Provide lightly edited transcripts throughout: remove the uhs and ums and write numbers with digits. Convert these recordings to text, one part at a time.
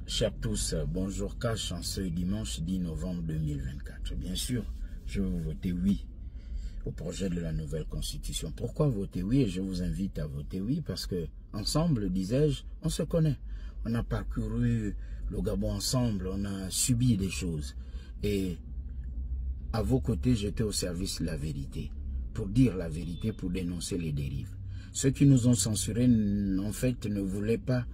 Chers tous, bonjour Cash en ce dimanche 10 novembre 2024. Bien sûr, je vais voter oui au projet de la nouvelle constitution. Pourquoi voter oui? Et je vous invite à voter oui parce que ensemble, disais-je, on se connaît. On a parcouru le Gabon ensemble, on a subi des choses. Et à vos côtés, j'étais au service de la vérité. Pour dire la vérité, pour dénoncer les dérives. Ceux qui nous ont censurés, en fait, ne voulaient pas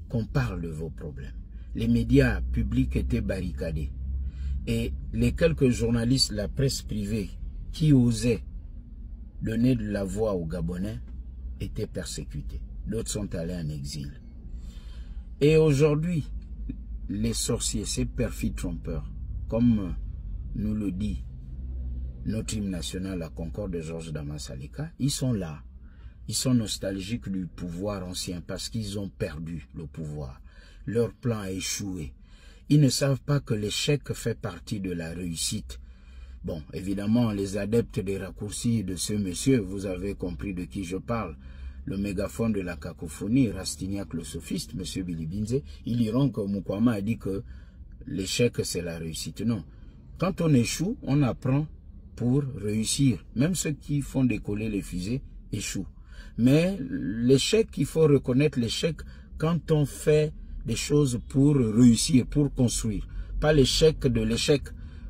qu'on parle de vos problèmes. Les médias publics étaient barricadés. Et les quelques journalistes de la presse privée qui osaient donner de la voix aux Gabonais étaient persécutés. D'autres sont allés en exil. Et aujourd'hui, les sorciers, ces perfides trompeurs, comme nous le dit notre hymne national, la Concorde de Georges Damas Aleka, ils sont là. Ils sont nostalgiques du pouvoir ancien parce qu'ils ont perdu le pouvoir. Leur plan a échoué. Ils ne savent pas que l'échec fait partie de la réussite. Bon, évidemment, les adeptes des raccourcis de ce monsieur, vous avez compris de qui je parle. Le mégaphone de la cacophonie, Rastignac le sophiste, monsieur Bilibinze, ils diront que Mukwama a dit que l'échec c'est la réussite. Non. Quand on échoue, on apprend pour réussir. Même ceux qui font décoller les fusées échouent. Mais l'échec, il faut reconnaître l'échec quand on fait des choses pour réussir, pour construire. Pas l'échec de l'échec,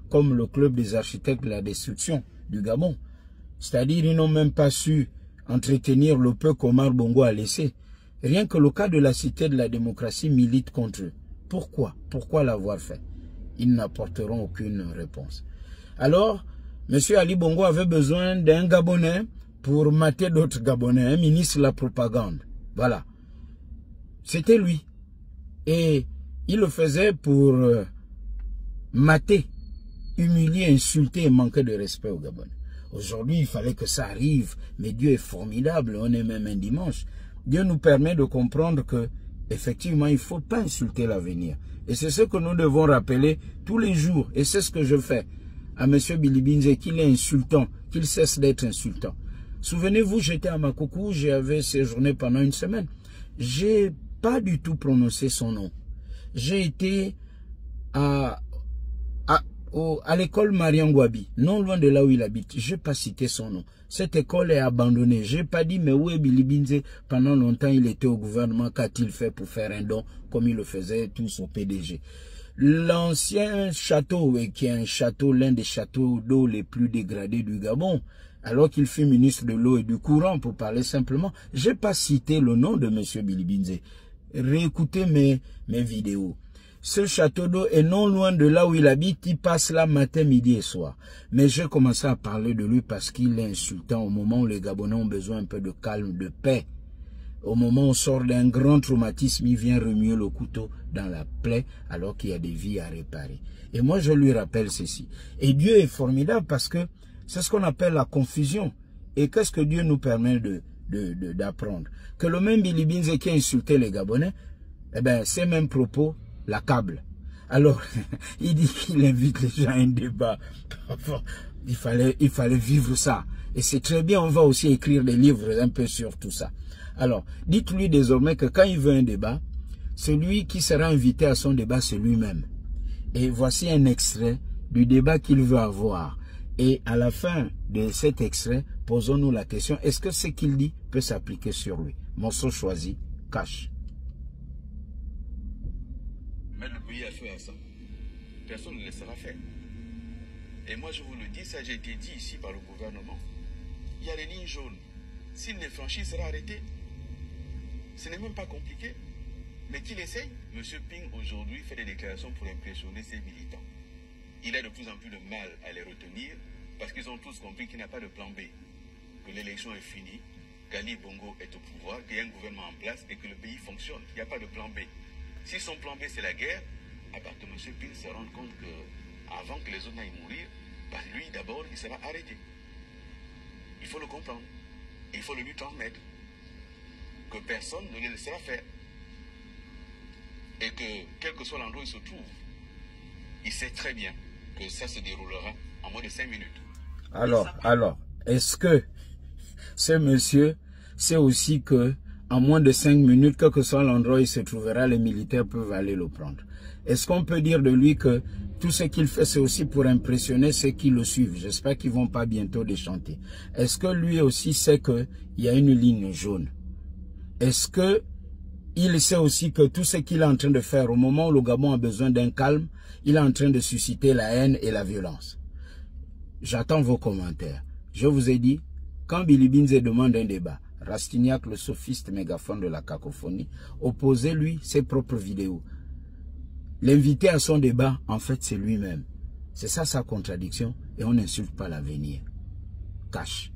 comme le club des architectes de la destruction du Gabon. C'est-à-dire, ils n'ont même pas su entretenir le peu qu'Omar Bongo a laissé. Rien que le cas de la cité de la démocratie milite contre eux. Pourquoi? Pourquoi l'avoir fait? Ils n'apporteront aucune réponse. Alors, M. Ali Bongo avait besoin d'un Gabonais pour mater d'autres Gabonais, un ministre de la propagande. Voilà. C'était lui. Et il le faisait pour mater, humilier, insulter et manquer de respect aux Gabonais. Aujourd'hui, il fallait que ça arrive, mais Dieu est formidable, on est même un dimanche. Dieu nous permet de comprendre que, effectivement, il ne faut pas insulter l'avenir. Et c'est ce que nous devons rappeler tous les jours. Et c'est ce que je fais à M. Bilibinze, qu'il est insultant, qu'il cesse d'être insultant. Souvenez-vous, j'étais à Makoukou, j'avais séjourné pendant une semaine. J'ai pas du tout prononcé son nom. J'ai été à l'école Marian Gwabi, non loin de là où il habite. Je n'ai pas cité son nom. Cette école est abandonnée. Je n'ai pas dit, mais où est Bilibinze? Pendant longtemps, il était au gouvernement. Qu'a-t-il fait pour faire un don, comme il le faisait tous au PDG? L'ancien château, qui est un château, l'un des châteaux d'eau les plus dégradés du Gabon, alors qu'il fut ministre de l'eau et du courant, pour parler simplement, je n'ai pas cité le nom de M. Bilibinze. Réécoutez mes vidéos. Ce château d'eau est non loin de là où il habite, il passe là matin, midi et soir. Mais j'ai commencé à parler de lui parce qu'il est insultant au moment où les Gabonais ont besoin un peu de calme, de paix. Au moment où on sort d'un grand traumatisme, il vient remuer le couteau dans la plaie alors qu'il y a des vies à réparer. Et moi, je lui rappelle ceci. Et Dieu est formidable parce que c'est ce qu'on appelle la confusion. Et qu'est-ce que Dieu nous permet d'apprendre? Que le même Bilibinze qui a insulté les Gabonais, eh bien, ces mêmes propos l'accablent. Alors, il dit qu'il invite les gens à un débat. Il fallait vivre ça. Et c'est très bien, on va aussi écrire des livres un peu sur tout ça. Alors, dites-lui désormais que quand il veut un débat, celui qui sera invité à son débat, c'est lui-même. Et voici un extrait du débat qu'il veut avoir. Et à la fin de cet extrait, posons-nous la question, est-ce que ce qu'il dit peut s'appliquer sur lui? Morceau choisi, Cash. Mettre le pays à feu à ça, personne ne le laissera faire. Et moi je vous le dis, ça j'ai été dit ici par le gouvernement. Il y a les lignes jaunes. S'il les franchit, il sera arrêté. Ce n'est même pas compliqué. Mais qu'il essaye. M. Ping aujourd'hui fait des déclarations pour impressionner ses militants. Il a de plus en plus de mal à les retenir parce qu'ils ont tous compris qu'il n'y a pas de plan B. Que l'élection est finie, qu'Ali Bongo est au pouvoir, qu'il y a un gouvernement en place et que le pays fonctionne. Il n'y a pas de plan B. Si son plan B c'est la guerre, à part que M. Ping se rende compte qu'avant que les autres n'aillent mourir, bah, lui d'abord il sera arrêté. Il faut le comprendre. Et il faut le lui transmettre. Que personne ne le laissera faire. Et que quel que soit l'endroit où il se trouve, il sait très bien que ça se déroulera en moins de 5 minutes. Alors, est-ce que ce monsieur sait aussi que en moins de 5 minutes, quel que soit l'endroit où il se trouvera, les militaires peuvent aller le prendre. Est-ce qu'on peut dire de lui que tout ce qu'il fait, c'est aussi pour impressionner ceux qui le suivent? J'espère qu'ils ne vont pas bientôt déchanter. Est-ce que lui aussi sait qu'il y a une ligne jaune? Est-ce qu'il sait aussi que tout ce qu'il est en train de faire, au moment où le Gabon a besoin d'un calme, il est en train de susciter la haine et la violence? J'attends vos commentaires. Je vous ai dit, quand Billy Binze demande un débat, Rastignac, le sophiste mégaphone de la cacophonie, opposez-lui ses propres vidéos. L'invité à son débat, en fait, c'est lui-même. C'est ça sa contradiction et on n'insulte pas l'avenir. Cash.